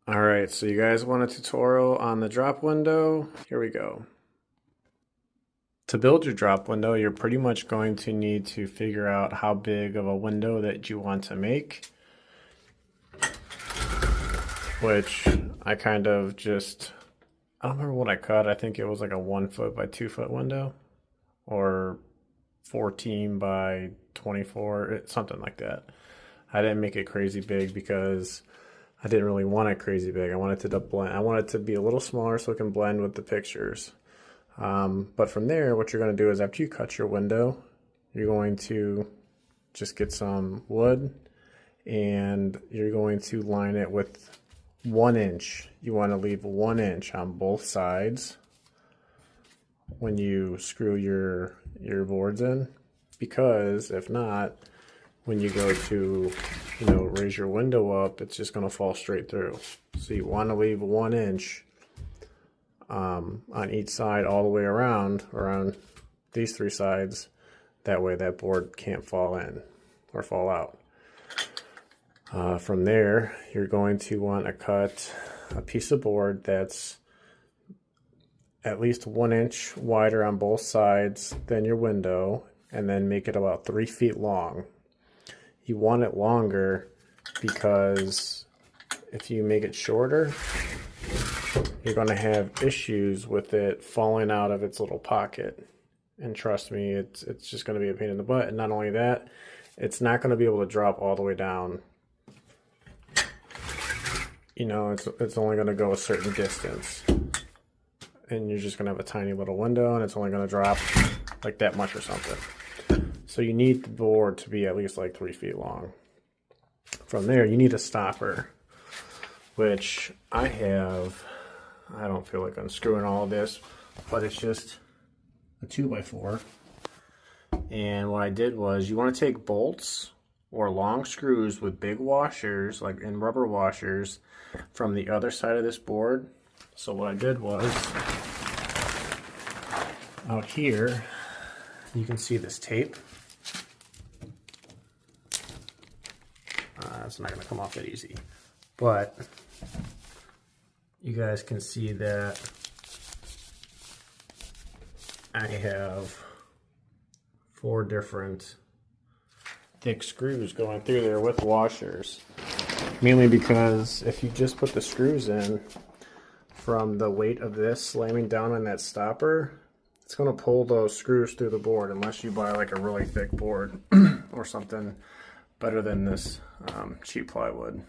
Alright, so you guys want a tutorial on the drop window? Here we go. To build your drop window, you're pretty much going to need to figure out how big of a window that you want to make. Which I kind of just, I don't remember what I cut. I think it was like a 1 foot by 2 foot window. Or 14 by 24, something like that. I didn't make it crazy big because I didn't really want it crazy big. I wanted it to blend. I want it to be a little smaller so it can blend with the pictures. But from there, what you're going to do is after you cut your window, you're going to just get some wood and you're going to line it with 1 inch. You want to leave 1 inch on both sides when you screw your boards in, because if not, when you go to raise your window up, it's just going to fall straight through. So you want to leave 1 inch on each side all the way around these 3 sides. That way that board can't fall in or fall out. From there, you're going to want to cut a piece of board that's at least 1 inch wider on both sides than your window, and then make it about 3 feet long. You want it longer because if you make it shorter, you're going to have issues with it falling out of its little pocket. And trust me, it's just going to be a pain in the butt. And not only that, it's not going to be able to drop all the way down. It's only going to go a certain distance. And you're just going to have a tiny little window, and it's only going to drop like that much or something. So you need the board to be at least like 3 feet long. From there, you need a stopper, which I have. I don't feel like unscrewing all of this, but it's just a 2x4. And what I did was, you want to take bolts or long screws with big washers, like in rubber washers, from the other side of this board. So what I did was, out here, you can see this tape. It's not going to come off that easy, but you guys can see that I have 4 different thick screws going through there with washers. Mainly because if you just put the screws in, from the weight of this slamming down on that stopper, it's going to pull those screws through the board, unless you buy like a really thick board or something better than this cheap plywood.